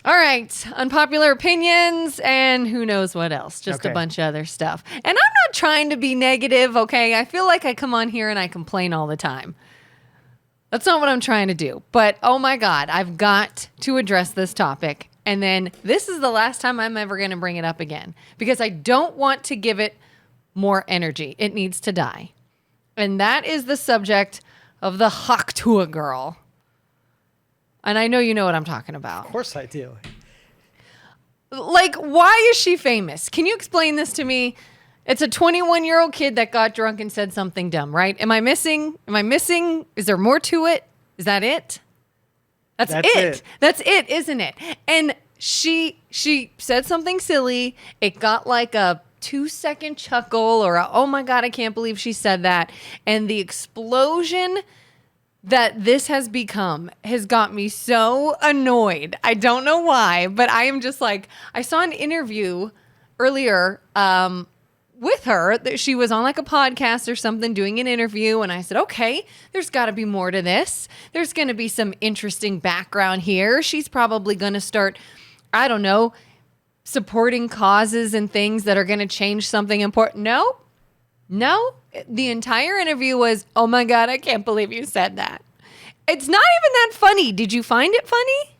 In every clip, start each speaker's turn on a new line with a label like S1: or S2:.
S1: All right. Unpopular opinions and who knows what else. Just
S2: Okay.
S1: a bunch of other stuff. And I'm not trying to be negative, okay? I feel like I come on here and I complain all the time. That's not what I'm trying to do. But oh my God, I've got to address this topic. And then this is the last time I'm ever going to bring it up again because I don't want to give it more energy. It needs to die. And that is the subject of the Hawk Tuah Girl. And I know you know what I'm talking about.
S2: Of course I do.
S1: Like, why is she famous? Can you explain this to me? It's a 21-year-old kid that got drunk and said something dumb, right? Am I missing? Is there more to it? Is that it? That's it. That's it, isn't it? And she said something silly. It got like a 2-second chuckle or a, oh my God, I can't believe she said that. And the explosion that this has become has got me so annoyed. I don't know why, but I am just like, I saw an interview earlier with her that she was on like a podcast or something doing an interview. And I said, okay, there's got to be more to this. There's going to be some interesting background here. She's probably going to start, I don't know, supporting causes and things that are going to change something important. No, the entire interview was, oh my God, I can't believe you said that. It's not even that funny. Did you find it funny?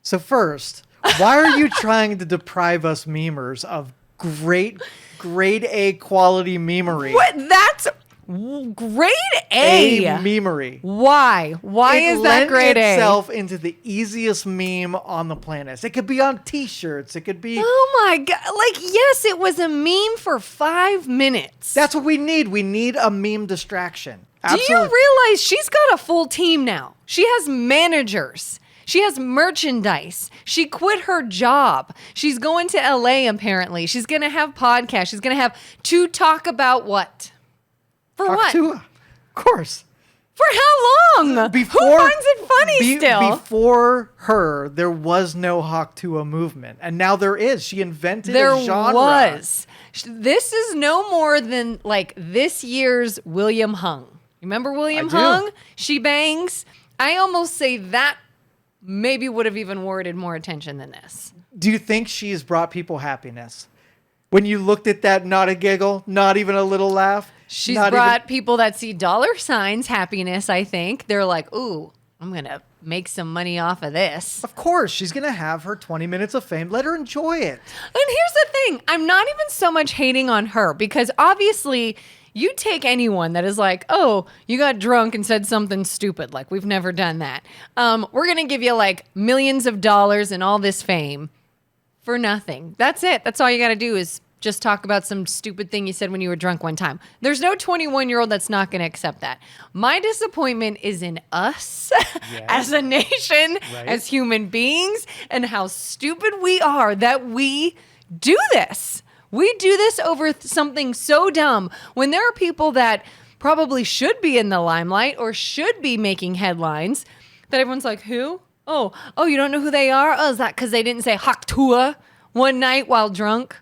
S2: So first, why are you trying to deprive us memers of great grade A quality memery?
S1: What? That's grade A.
S2: Memery.
S1: Why? Why is that grade A?
S2: It lends itself into the easiest meme on the planet. It could be on T-shirts. It could be...
S1: Oh my God. Like, yes, it was a meme for 5 minutes.
S2: That's what we need. We need a meme distraction.
S1: Absolutely. Do you realize she's got a full team now? She has managers. She has merchandise. She quit her job. She's going to LA apparently. She's going to have podcasts. She's going to have to talk about what? For
S2: Hawk
S1: what?
S2: Tuah. Of course.
S1: For how long? Who finds it funny still?
S2: Before her, there was no Hawk Tuah movement. And now there is. She invented a genre.
S1: There was. This is no more than like this year's William Hung. Remember William Hung? She Bangs. I almost say that maybe would have even warranted more attention than this.
S2: Do you think she's brought people happiness? When you looked at that, not a giggle, not even a little laugh?
S1: She's brought people that see dollar signs happiness, I think. They're like, ooh, I'm going to make some money off of this.
S2: Of course, she's going to have her 20 minutes of fame. Let her enjoy it.
S1: And here's the thing. I'm not even so much hating on her because obviously you take anyone that is like, oh, you got drunk and said something stupid. Like, we've never done that. We're going to give you like millions of dollars and all this fame for nothing. That's it. That's all you got to do is just talk about some stupid thing you said when you were drunk one time. There's no 21-year-old that's not going to accept that. My disappointment is in us as a nation, as human beings, and how stupid we are that we do this. We do this over something so dumb when there are people that probably should be in the limelight or should be making headlines that everyone's like, who? Oh, you don't know who they are? Oh, is that because they didn't say Hawk Tuah one night while drunk?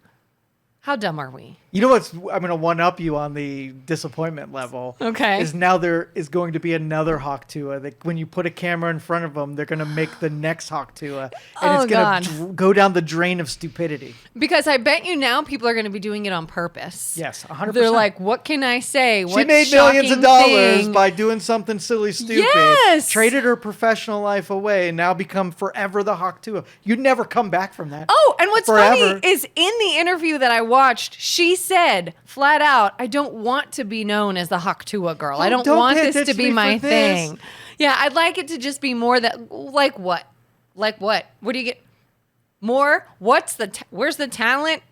S1: How dumb are we?
S2: You know what's, I'm going to one-up you on the disappointment level.
S1: Okay.
S2: Is now there is going to be another Hawk Tuah. That when you put a camera in front of them, they're going to make the next Hawk Tuah. And it's going to go down the drain of stupidity.
S1: Because I bet you now people are going to be doing it on purpose.
S2: Yes, 100%.
S1: They're like, what can I say?
S2: She made millions of dollars by doing something silly, stupid.
S1: Yes.
S2: Traded her professional life away and now become forever the Hawk Tuah. You'd never come back from that.
S1: Oh, and what's funny is in the interview that I watched, she said flat out, I don't want to be known as the Hawk Tuah Girl. I don't want this to be my thing. Yeah, I'd like it to just be more that, like what? Like what? What do you get? More? Where's the talent?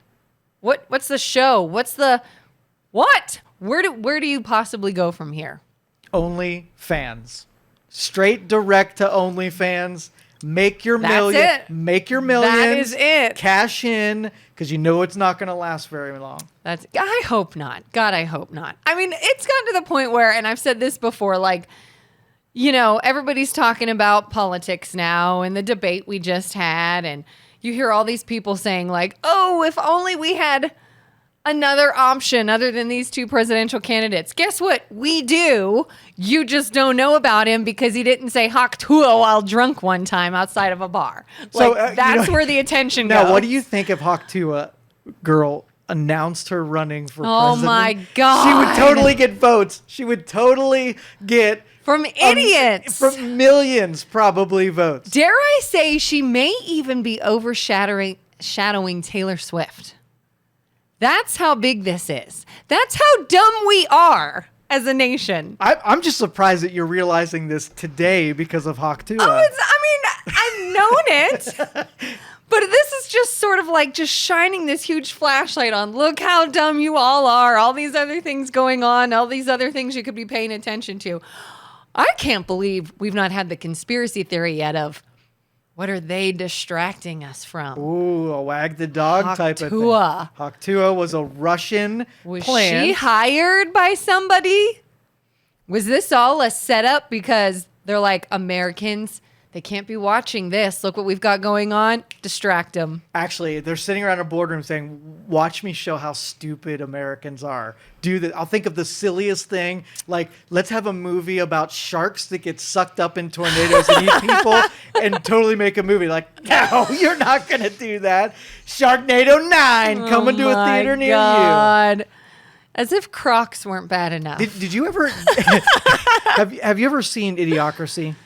S1: What's the show? What? Where do you possibly go from here?
S2: OnlyFans. Straight direct to OnlyFans. Make your million.
S1: That's it.
S2: Make your millions.
S1: That is it.
S2: Cash in, because you know it's not going to last very long.
S1: I hope not. God, I hope not. I mean, it's gotten to the point where, and I've said this before, like, you know, everybody's talking about politics now and the debate we just had, and you hear all these people saying like, oh, if only we had another option other than these two presidential candidates. Guess what? We do. You just don't know about him because he didn't say Hawk Tuah while drunk one time outside of a bar.
S2: So,
S1: That's where the attention
S2: now,
S1: goes.
S2: what do you think if Hawk Tuah Girl announced her running for president?
S1: Oh my God.
S2: She would totally get votes. She would totally get...
S1: From idiots.
S2: From millions, probably, votes.
S1: Dare I say she may even be overshadowing Taylor Swift. That's how big this is. That's how dumb we are as a nation.
S2: I'm just surprised that you're realizing this today because of Hawk Tuah.
S1: I've known it. But this is just sort of like just shining this huge flashlight on. Look how dumb you all are. All these other things going on. All these other things you could be paying attention to. I can't believe we've not had the conspiracy theory yet of what are they distracting us from?
S2: Ooh, a wag the dog
S1: Hawk
S2: type of thing.
S1: Tuah.
S2: Hawk Tuah was a Russian
S1: Was
S2: plant.
S1: she hired by somebody? Was this all a setup because they're like, Americans, they can't be watching this. Look what we've got going on. Distract them.
S2: Actually, they're sitting around a boardroom saying, watch me show how stupid Americans are. Do that. I'll think of the silliest thing. Like, let's have a movie about sharks that get sucked up in tornadoes and eat people and totally make a movie. Like, no, you're not going to do that. Sharknado 9 coming to a theater near you.
S1: As if Crocs weren't bad enough.
S2: Did you ever... have you ever seen Idiocracy?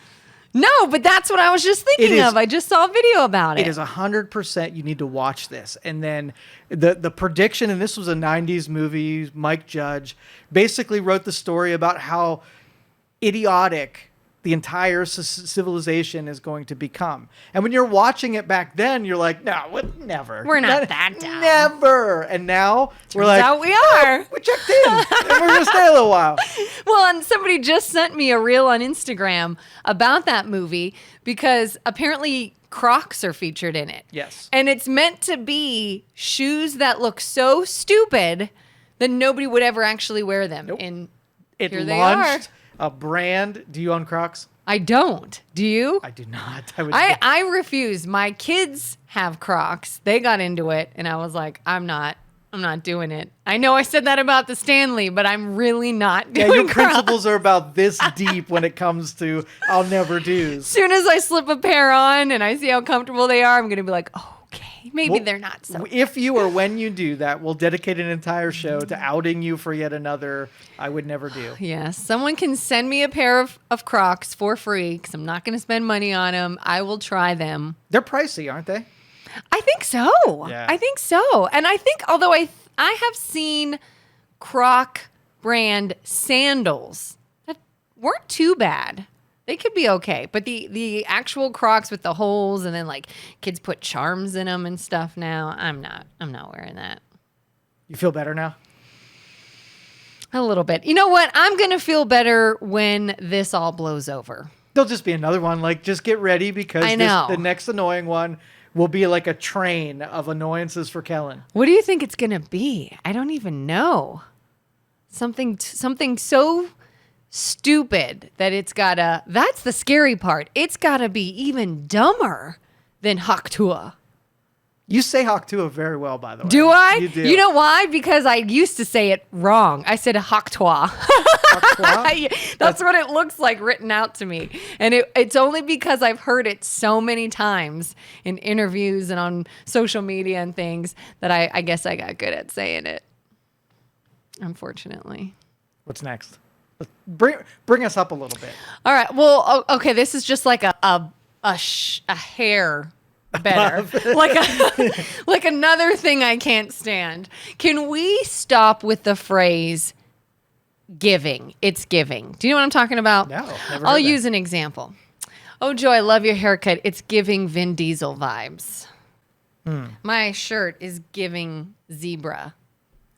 S1: No, but that's what I was just thinking of. I just saw a video about it.
S2: It is 100% you need to watch this. And then the prediction, and this was a 90s movie, Mike Judge, basically wrote the story about how idiotic the entire civilization is going to become. And when you're watching it back then, you're like, no, never.
S1: We're not that dumb.
S2: Never. And now we're like,
S1: out we are.
S2: We checked in. And we're going to stay a little while.
S1: Well, and somebody just sent me a reel on Instagram about that movie because apparently Crocs are featured in it.
S2: Yes.
S1: And it's meant to be shoes that look so stupid that nobody would ever actually wear them.
S2: Nope.
S1: And
S2: It
S1: here they
S2: launched a brand. Do you own Crocs?
S1: I don't. Do you?
S2: I do not.
S1: I refuse. My kids have Crocs. They got into it, and I was like, I'm not doing it. I know I said that about the Stanley, but I'm really not doing
S2: your
S1: Crocs.
S2: principles are about this deep when it comes to I'll never do.
S1: As soon as I slip a pair on and I see how comfortable they are, I'm going to be like, oh, okay, maybe they're not so.
S2: If you or when you do that, we'll dedicate an entire show to outing you for yet another I would never do.
S1: Yes, someone can send me a pair of Crocs for free because I'm not going to spend money on them. I will try them.
S2: They're pricey, aren't they?
S1: I think so.
S2: Yeah.
S1: I think so. And I think, although I have seen Croc brand sandals that weren't too bad. They could be okay. But the actual Crocs with the holes and then like kids put charms in them and stuff now, I'm not wearing that.
S2: You feel better now?
S1: A little bit. You know what? I'm going to feel better when this all blows over.
S2: There'll just be another one. Like, just get ready because the next annoying one will be like a train of annoyances for Kelin.
S1: What do you think it's going to be? I don't even know. Something so stupid that it's gotta, that's the scary part. It's gotta be even dumber than Hawk Tuah.
S2: You say Hawk Tuah very well, by the way.
S1: Do I?
S2: You do.
S1: You know why? Because I used to say it wrong. I said Hawk Tuah.
S2: Hawk Tuah?
S1: That's what it looks like written out to me. And it's only because I've heard it so many times in interviews and on social media and things that I guess I got good at saying it. Unfortunately.
S2: What's next? Bring us up a little bit.
S1: All right. Well, okay. This is just like a hair better. like another thing I can't stand. Can we stop with the phrase giving? It's giving. Do you know what I'm talking about?
S2: No. Never
S1: I'll
S2: heard
S1: use
S2: that.
S1: an example. Oh, Joy, I love your haircut. It's giving Vin Diesel vibes. My shirt is giving zebra.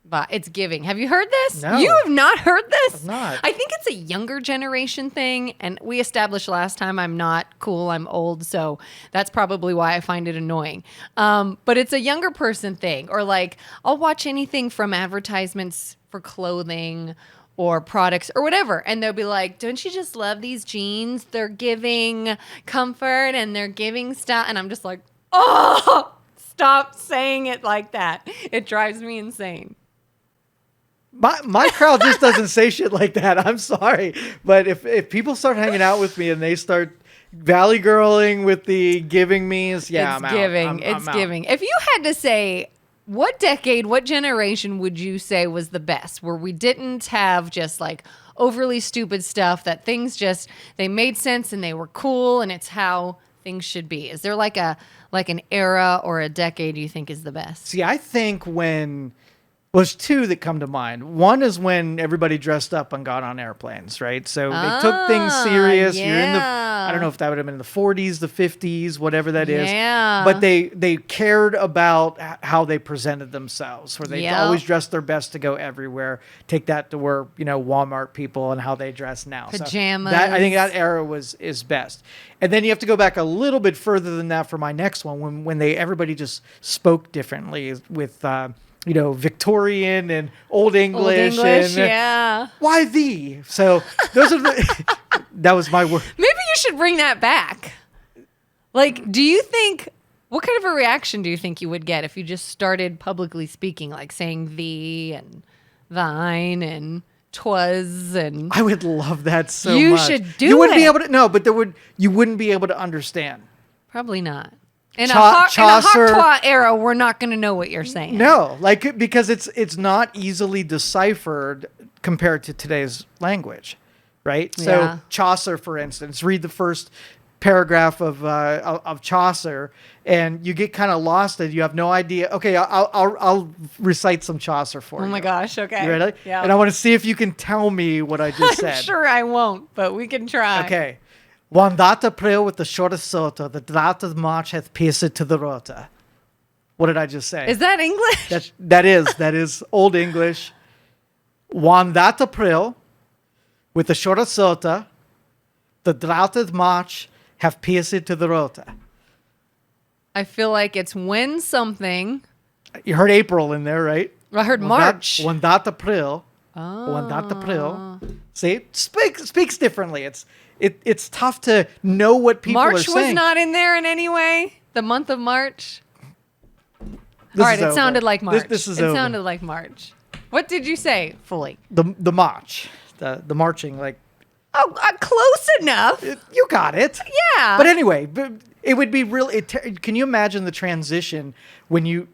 S1: But it's giving. Have you heard this?
S2: No.
S1: You have not heard this?
S2: I've not.
S1: I think it's a younger generation thing. And we established last time I'm not cool, I'm old. So that's probably why I find it annoying. But it's a younger person thing. Or like, I'll watch anything from advertisements for clothing or products or whatever. And they'll be like, don't you just love these jeans? They're giving comfort and they're giving style. And I'm just like, oh, stop saying it like that. It drives me insane.
S2: My crowd just doesn't say shit like that. I'm sorry, but if people start hanging out with me and they start valley girling with the giving me's, yeah,
S1: It's
S2: I'm
S1: giving.
S2: out.
S1: It's
S2: I'm
S1: giving. If you had to say, what decade, what generation would you say was the best, where we didn't have just like overly stupid stuff, that things just, they made sense and they were cool and it's how things should be? Is there like an era or a decade you think is the best?
S2: See, I think there's two that come to mind. One is when everybody dressed up and got on airplanes, right? So they took things serious. You're in I don't know if that would have been in the 40s, the 50s, whatever that is.
S1: Yeah.
S2: But they cared about how they presented themselves, where they always dressed their best to go everywhere. Take that to where, Walmart people and how they dress now.
S1: Pajamas.
S2: So I think that era is best. And then you have to go back a little bit further than that for my next one, when everybody just spoke differently with Victorian and Old English. And,
S1: yeah.
S2: Why thee? So those are that was my word.
S1: Maybe you should bring that back. Like, what kind of a reaction do you think you would get if you just started publicly speaking, like saying thee and thine and 'twas and...
S2: I would love that so much.
S1: You should do
S2: You wouldn't be
S1: it.
S2: able to, no, but you wouldn't be able to understand.
S1: Probably not. In a Hawk
S2: Chaucer
S1: Tuah era, we're not going to know what you're saying.
S2: No, because it's not easily deciphered compared to today's language, right?
S1: Yeah.
S2: So Chaucer, for instance, read the first paragraph of Chaucer, and you get kind of lost, and you have no idea. Okay, I'll recite some Chaucer for you.
S1: Oh my gosh! Okay.
S2: You ready?
S1: Yeah.
S2: And I want to see if you can tell me what I just said.
S1: I'm sure I won't, but we can try.
S2: Okay. One that April with the shortest sota, the drought of March hath pierced to the rota. What did I just say?
S1: Is that English?
S2: That is Old English. One that April with the shortest sota, the drought of March have pierced to the rota.
S1: I feel like it's when something.
S2: You heard April in there, right?
S1: I heard March.
S2: One that April.
S1: Oh.
S2: One that April. See, it speaks differently. It's tough to know what people are
S1: March
S2: saying.
S1: was not in there in any way. The month of March.
S2: This
S1: All right,
S2: is
S1: it
S2: over.
S1: sounded like March.
S2: This is
S1: it
S2: over.
S1: sounded like March. What did you say fully?
S2: The march, the marching, like.
S1: Oh, close enough.
S2: You got it.
S1: Yeah.
S2: But anyway, it would be really. Can you imagine the transition when you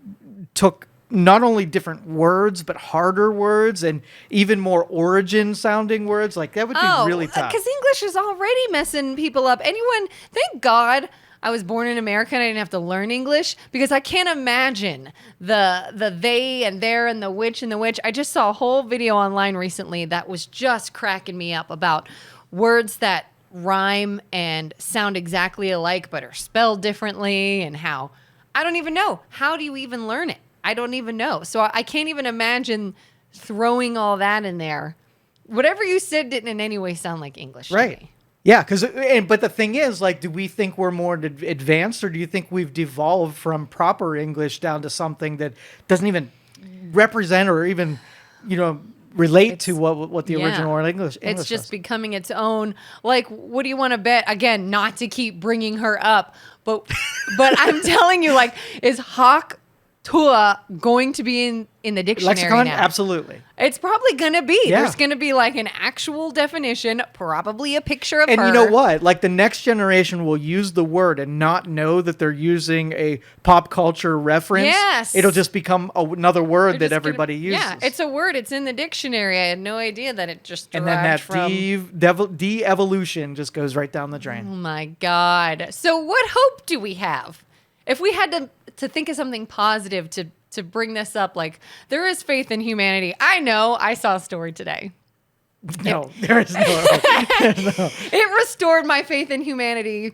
S2: took not only different words but harder words and even more origin sounding words? Like that would be really tough.
S1: Because English is already messing people up. Thank God I was born in America and I didn't have to learn English, because I can't imagine the they and their and the which and the which. I just saw a whole video online recently that was just cracking me up about words that rhyme and sound exactly alike but are spelled differently, and how I don't even know. How do you even learn it? I don't even know. So I can't even imagine throwing all that in there. Whatever you said didn't in any way sound like English to
S2: Right.
S1: me.
S2: Yeah, but the thing is, like, do we think we're more advanced, or do you think we've devolved from proper English down to something that doesn't even represent or even, relate to what the original English
S1: It's just
S2: was?
S1: becoming its own. Like, what do you want to bet? Again, not to keep bringing her up, but I'm telling you, like, is Hawk Tuah going to be in the dictionary
S2: Lexicon?
S1: now?
S2: Absolutely.
S1: It's probably going to be.
S2: Yeah.
S1: There's going to be like an actual definition, probably a picture of
S2: And
S1: her.
S2: you know what? Like, the next generation will use the word and not know that they're using a pop culture reference.
S1: Yes.
S2: It'll just become another word
S1: They're
S2: that
S1: just
S2: everybody
S1: gonna,
S2: uses.
S1: Yeah, it's a word. It's in the dictionary. I had no idea that it just derived
S2: and then that
S1: from...
S2: de-evolution just goes right down the drain.
S1: Oh my God. So what hope do we have? If we had to think of something positive to bring this up, like, there is faith in humanity. I know. I saw a story today.
S2: No, there is no.
S1: It restored my faith in humanity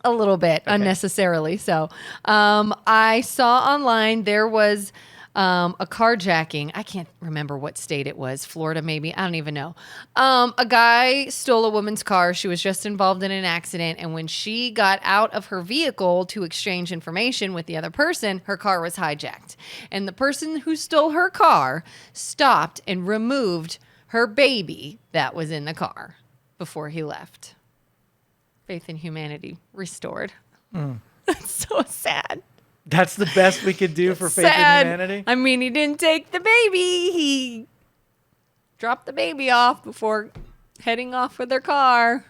S1: a little bit unnecessarily. So I saw online there was a carjacking. I can't remember what state it was. Florida, maybe. I don't even know. A guy stole a woman's car. She was just involved in an accident. And when she got out of her vehicle to exchange information with the other person, her car was hijacked. And the person who stole her car stopped and removed her baby that was in the car before he left. Faith in humanity restored. That's so sad.
S2: That's the best we could do for faith in
S1: Sad.
S2: humanity.
S1: I mean, he didn't take the baby. He drop the baby off before heading off with their car.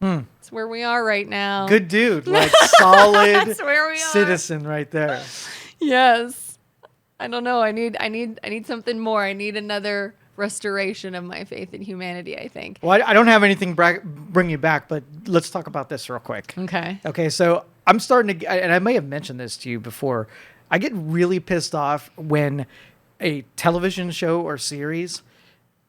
S1: That's where we are right now.
S2: Good dude. Like solid
S1: That's where we are.
S2: citizen right there.
S1: Yes. I don't know. I need something more. I need another restoration of my faith in humanity, I think.
S2: Well, I don't have anything bring you back, but let's talk about this real quick.
S1: Okay.
S2: Okay, so I'm starting to, and I may have mentioned this to you before, I get really pissed off when a television show or series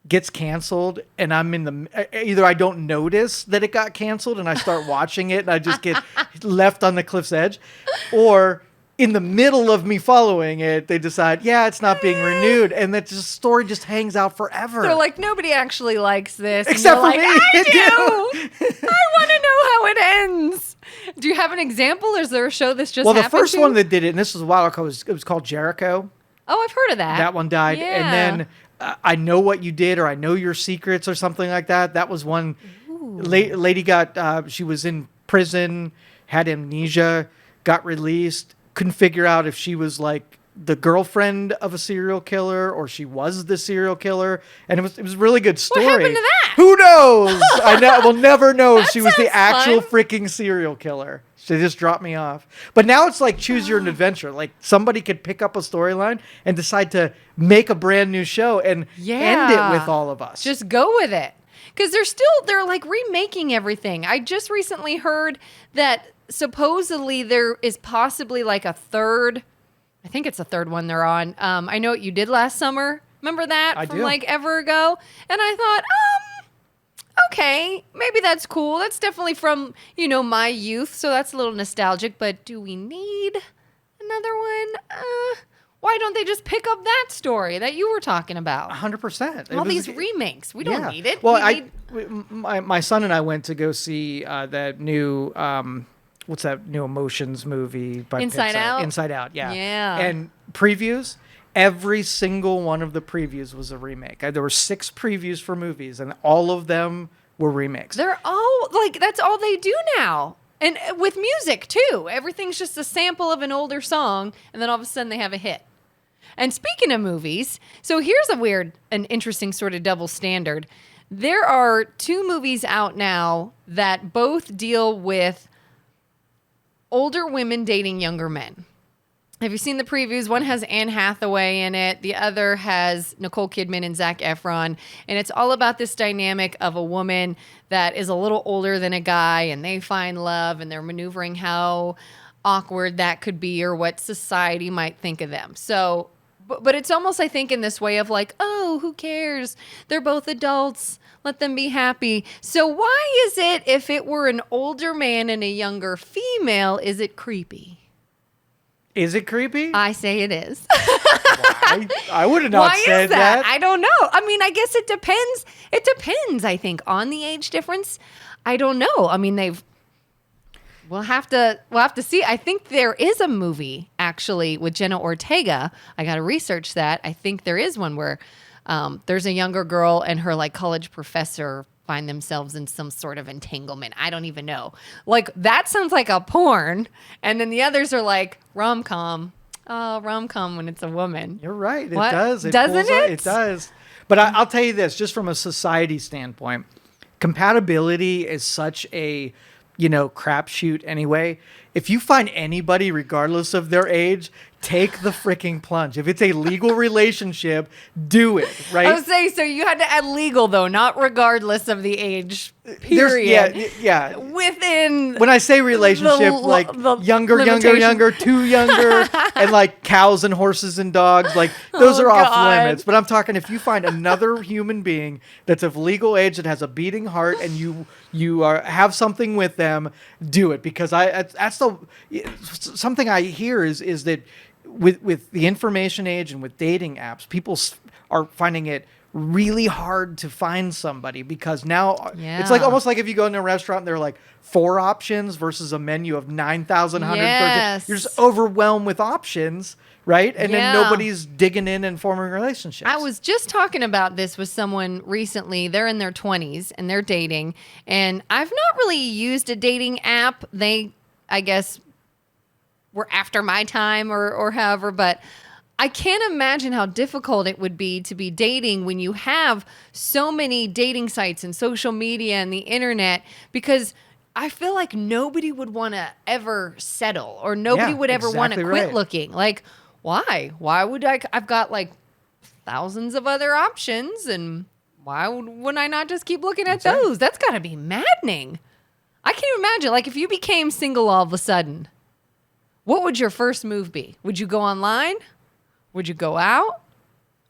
S2: gets canceled and I'm in the, either I don't notice that it got canceled and I start watching it and I just get left on the cliff's edge, or in the middle of me following it, they decide, yeah, it's not being renewed, and that story just hangs out forever.
S1: They're like, nobody actually likes this.
S2: Except for
S1: like,
S2: me.
S1: I do. I want to know how it ends. Do you have an example? Or is there a show this just happened
S2: the first
S1: to?
S2: one that did it, and this was a while ago, it was called Jericho.
S1: Oh, I've heard of that.
S2: That one died.
S1: Yeah.
S2: And then I Know What You Did, or I Know Your Secrets, or something like that. That was one. Lady got, she was in prison, had amnesia, got released, couldn't figure out if she was like the girlfriend of a serial killer or she was the serial killer. And it was a really good story.
S1: What happened to that?
S2: Who knows? We'll never know if she was the
S1: sounds
S2: actual
S1: fun.
S2: freaking serial killer. She just dropped me off. But now it's like choose your own adventure. Like somebody could pick up a storyline and decide to make a brand new show and end it with all of us.
S1: Just go with it. Because they're like remaking everything. I just recently heard that supposedly there is possibly like a third, I think it's a third one they're on. I Know What You Did Last Summer. Remember that from
S2: do.
S1: like ever ago? And I thought, okay, maybe that's cool. That's definitely from, my youth. So that's a little nostalgic, but do we need another one? Why don't they just pick up that story that you were talking about?
S2: 100%.
S1: All these remakes. We don't need it.
S2: Well, my son and I went to go see that new, what's that new Emotions movie? But
S1: Inside Out?
S2: Inside Out, yeah.
S1: Yeah.
S2: And previews, every single one of the previews was a remake. There were 6 previews for movies, and all of them were remakes.
S1: They're all, like, that's all they do now. And with music, too. Everything's just a sample of an older song, and then all of a sudden they have a hit. And speaking of movies, so here's an interesting sort of double standard. There are 2 movies out now that both deal with older women dating younger men. Have you seen the previews? One has Anne Hathaway in it. The other has Nicole Kidman and Zac Efron. And it's all about this dynamic of a woman that is a little older than a guy, and they find love, and they're maneuvering how awkward that could be or what society might think of them. So, but it's almost, I think, in this way of like, oh, who cares? They're both adults. Let them be happy. So why is it, if it were an older man and a younger female, is it creepy?
S2: Is it creepy?
S1: I say it is.
S2: I would have not
S1: Why
S2: said
S1: is that?
S2: that.
S1: I don't know. I mean, I guess it depends. It depends, I think, on the age difference. I don't know. I mean, we'll have to see. I think there is a movie actually with Jenna Ortega. I got to research that. I think there is one where there's a younger girl and her like college professor find themselves in some sort of entanglement. I don't even know. Like that sounds like a porn, and then the others are like rom-com. Oh, rom-com when it's a woman.
S2: You're right. It
S1: What?
S2: does.
S1: Doesn't it?
S2: It does. But I'll tell you this, just from a society standpoint, compatibility is such a, crapshoot anyway. If you find anybody, regardless of their age, take the freaking plunge. If it's a legal relationship, do it, right?
S1: I was saying, so you had to add legal though, not regardless of the age. Period.
S2: Yeah.
S1: Within.
S2: When I say relationship,
S1: the
S2: younger,
S1: limitation.
S2: too younger, and like cows and horses and dogs, like those are off
S1: God.
S2: limits. But I'm talking if you find another human being that's of legal age that has a beating heart and you have something with them, do it, because that's something I hear is that with the information age and with dating apps, people are finding it really hard to find somebody because now it's like almost like if you go into a restaurant and there are like 4 options versus a menu of 9,130.
S1: Yes.
S2: You're just overwhelmed with options, right? And then nobody's digging in and forming relationships.
S1: I was just talking about this with someone recently. They're in their 20s and they're dating. And I've not really used a dating app. They, I guess, were after my time or however, but I can't imagine how difficult it would be to be dating when you have so many dating sites and social media and the internet, because I feel like nobody would want to ever settle, or nobody would ever want to quit looking. Like, why? Why would I've got like thousands of other options, and why would I not just keep looking at those? Right. That's got to be maddening. I can't imagine. Like, if you became single all of a sudden, what would your first move be? Would you go online? Would you go out?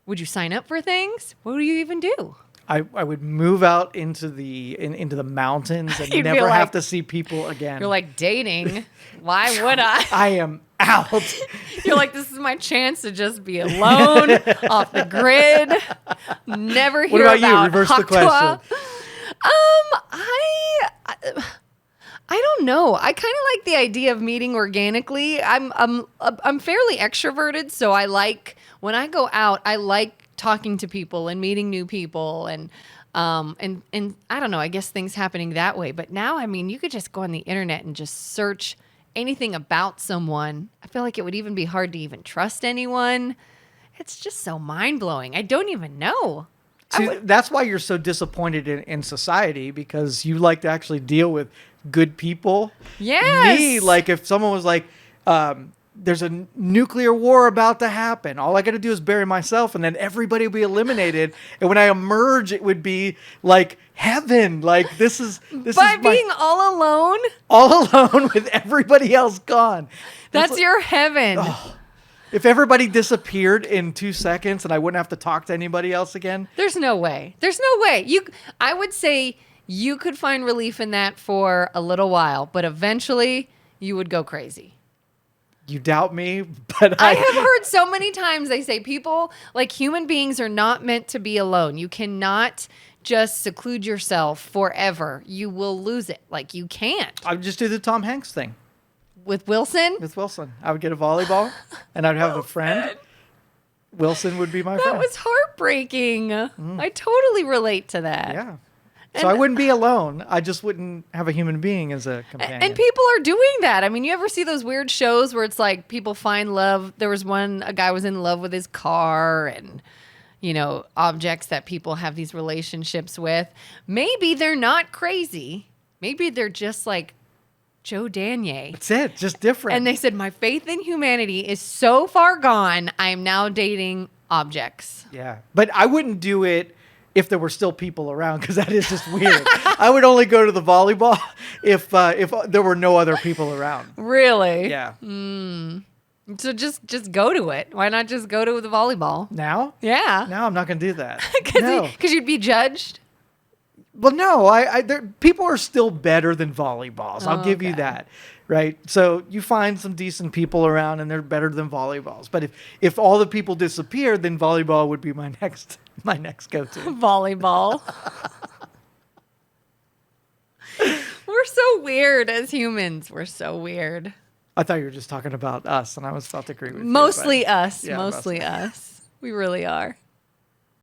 S1: Would you sign up for things? What would you even do?
S2: I would move out into the mountains and never have to see people again.
S1: You're like, dating? Why would I?
S2: I am out.
S1: You're like, this is my chance to just be alone, off the grid, never hear about
S2: you? Reverse the question.
S1: I don't know. I kind of like the idea of meeting organically. I'm fairly extroverted, so I like, when I go out, I like talking to people and meeting new people, and I don't know, I guess things happening that way. But now, I mean, you could just go on the internet and just search anything about someone. I feel like it would even be hard to even trust anyone. It's just so mind-blowing. I don't even know.
S2: That's why you're so disappointed in society, because you like to actually deal with good people.
S1: Yes.
S2: Me, like, if someone was like, there's a nuclear war about to happen, all I got to do is bury myself, and then everybody will be eliminated. And when I emerge, it would be like heaven. Like, this is
S1: being all
S2: alone with everybody else gone.
S1: That's your heaven.
S2: Oh, if everybody disappeared in 2 seconds and I wouldn't have to talk to anybody else again.
S1: There's no way. I would say you could find relief in that for a little while, but eventually you would go crazy.
S2: You doubt me, but
S1: I have heard so many times they say people, like, human beings are not meant to be alone. You cannot just seclude yourself forever. You will lose it. Like, you can't.
S2: I would just do the Tom Hanks thing.
S1: With Wilson?
S2: With Wilson. I would get a volleyball and I'd have a friend. Wilson would be my friend.
S1: That was heartbreaking. I totally relate to that.
S2: Yeah. So I wouldn't be alone. I just wouldn't have a human being as a companion.
S1: And people are doing that. I mean, you ever see those weird shows where it's like people find love? There was a guy was in love with his car and, objects that people have these relationships with. Maybe they're not crazy. Maybe they're just like Joe Danier.
S2: That's it. Just different.
S1: And they said, my faith in humanity is so far gone, I am now dating objects.
S2: Yeah. But I wouldn't do it if there were still people around, because that is just weird. I would only go to the volleyball if there were no other people around.
S1: Really?
S2: Yeah.
S1: So just go to it. Why not just go to the volleyball?
S2: Now?
S1: Yeah.
S2: No, I'm not going to do that.
S1: Because you'd be judged?
S2: Well, no. People are still better than volleyballs. I'll give you that. Right? So you find some decent people around and they're better than volleyballs. But if all the people disappeared, then volleyball would be my next go-to.
S1: Volleyball. We're so weird as humans. We're so weird.
S2: I thought you were just talking about us, and I was about to agree with you.
S1: Mostly us. We really are.